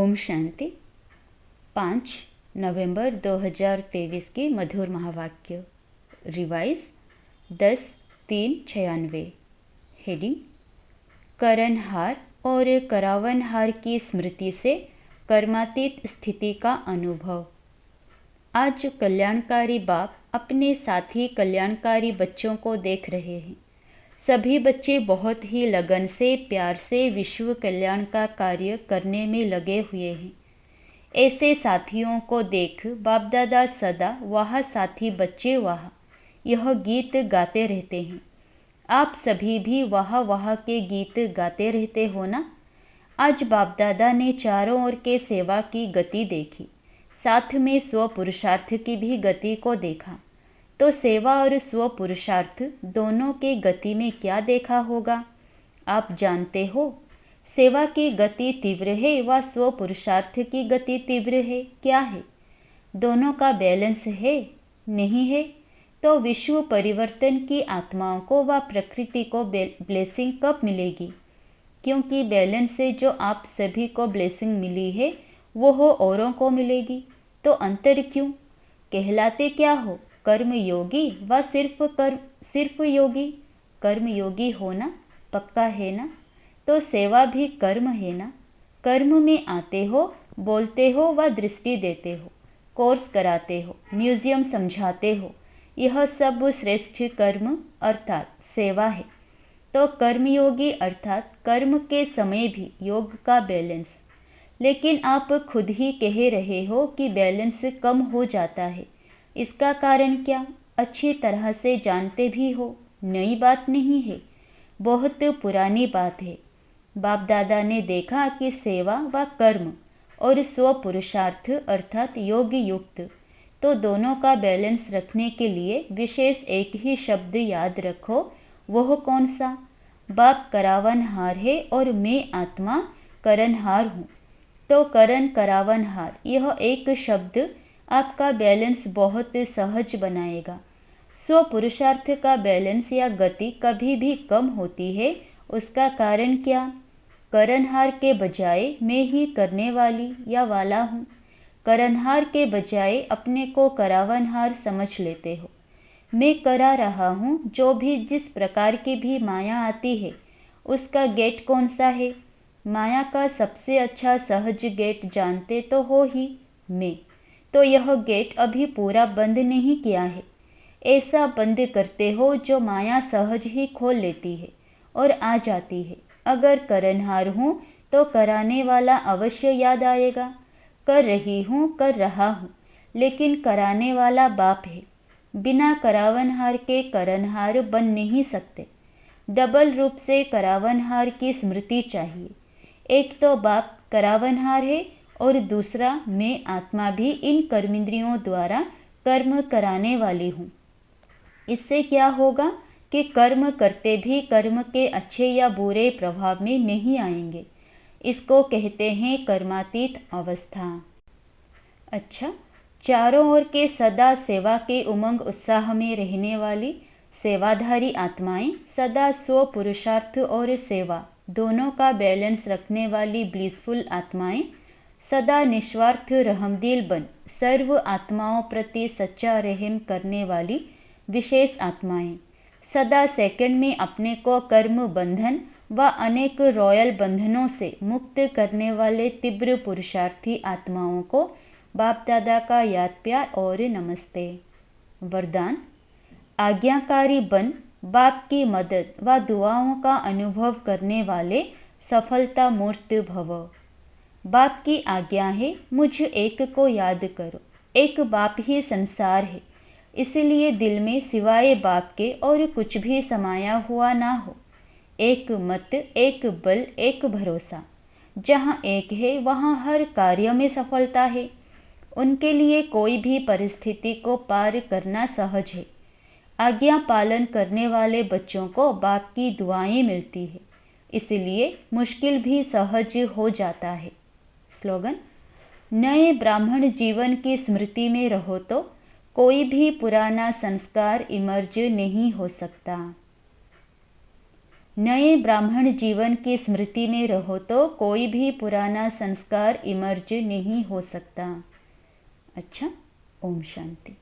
ओम शांति। 5 नवंबर 2023 की मधुर महावाक्य revise 10-3-96। Heading करणहार और करावनहार की स्मृति से कर्मातीत स्थिति का अनुभव। आज कल्याणकारी बाप अपने साथी कल्याणकारी बच्चों को देख रहे हैं। सभी बच्चे बहुत ही लगन से प्यार से विश्व कल्याण का कार्य करने में लगे हुए हैं। ऐसे साथियों को देख बाप दादा सदा वाह साथी बच्चे वाह यह गीत गाते रहते हैं। आप सभी भी वाह वाह के गीत गाते रहते हो ना। आज बाप दादा ने चारों ओर के सेवा की गति देखी, साथ में स्व पुरुषार्थ की भी गति को देखा। तो सेवा और स्व पुरुषार्थ दोनों के गति में क्या देखा होगा आप जानते हो। सेवा की गति तीव्र है व स्व पुरुषार्थ की गति तीव्र है, क्या है? दोनों का बैलेंस है, नहीं है? तो विश्व परिवर्तन की आत्माओं को व प्रकृति को ब्लेसिंग कब मिलेगी? क्योंकि बैलेंस से जो आप सभी को ब्लेसिंग मिली है वो हो औरों को मिलेगी। तो अंतर क्यों? कहलाते क्या हो? कर्म योगी व सिर्फ योगी। कर्म योगी होना पक्का है ना। तो सेवा भी कर्म है ना। कर्म में आते हो, बोलते हो व दृष्टि देते हो, कोर्स कराते हो, म्यूजियम समझाते हो, यह सब श्रेष्ठ कर्म अर्थात सेवा है। तो कर्मयोगी अर्थात कर्म के समय भी योग का बैलेंस। लेकिन आप खुद ही कह रहे हो कि बैलेंस कम हो जाता है। इसका कारण क्या? अच्छी तरह से जानते भी हो, नई बात नहीं है, बहुत पुरानी बात है। बाप दादा ने देखा कि सेवा व कर्म और स्व पुरुषार्थ अर्थात योग युक्त, तो दोनों का बैलेंस रखने के लिए विशेष एक ही शब्द याद रखो। वह कौन सा? बाप करावनहार है और मैं आत्मा करणहार हूँ। तो करण करावनहार यह एक शब्द आपका बैलेंस बहुत सहज बनाएगा। स्व पुरुषार्थ का बैलेंस या गति कभी भी कम होती है, उसका कारण क्या? करणहार के बजाय मैं ही करने वाली या वाला हूँ। करणहार के बजाय अपने को करावनहार समझ लेते हो। मैं करा रहा हूँ, जो भी जिस प्रकार की भी माया आती है उसका गेट कौन सा है? माया का सबसे अच्छा सहज गेट जानते तो हो ही, मैं। तो यह गेट अभी पूरा बंद नहीं किया है। ऐसा बंद करते हो जो माया सहज ही खोल लेती है और आ जाती है। अगर करणहार हूँ तो कराने वाला अवश्य याद आएगा। कर रही हूँ, कर रहा हूँ, लेकिन कराने वाला बाप है। बिना करावनहार के करणहार बन नहीं सकते। डबल रूप से करावनहार की स्मृति चाहिए। एक तो बाप करावनहार है और दूसरा मैं आत्मा भी इन कर्मेंद्रियों द्वारा कर्म कराने वाली हूँ। इससे क्या होगा कि कर्म करते भी कर्म के अच्छे या बुरे प्रभाव में नहीं आएंगे। इसको कहते हैं कर्मातीत अवस्था। अच्छा, चारों ओर के सदा सेवा के उमंग उत्साह में रहने वाली सेवाधारी आत्माएं, सदा स्व पुरुषार्थ और सेवा दोनों का बैलेंस रखने वाली ब्लिसफुल आत्माएं, सदा निस्वार्थ रहमदिल बन सर्व आत्माओं प्रति सच्चा रहम करने वाली विशेष आत्माएं, सदा सेकंड में अपने को कर्म बंधन व अनेक रॉयल बंधनों से मुक्त करने वाले तीव्र पुरुषार्थी आत्माओं को बाप दादा का याद प्यार और नमस्ते। वरदान: आज्ञाकारी बन बाप की मदद व दुआओं का अनुभव करने वाले सफलता मूर्त भव। बाप की आज्ञा है मुझ एक को याद करो। एक बाप ही संसार है, इसलिए दिल में सिवाय बाप के और कुछ भी समाया हुआ ना हो। एक मत, एक बल, एक भरोसा। जहाँ एक है वहाँ हर कार्य में सफलता है। उनके लिए कोई भी परिस्थिति को पार करना सहज है। आज्ञा पालन करने वाले बच्चों को बाप की दुआएं मिलती है, इसलिए मुश्किल भी सहज हो जाता है। स्लोगन: नए ब्राह्मण जीवन की स्मृति में रहो तो कोई भी पुराना संस्कार इमर्ज नहीं हो सकता। नए ब्राह्मण जीवन की स्मृति में रहो तो कोई भी पुराना संस्कार इमर्ज नहीं हो सकता। अच्छा, ओम शांति।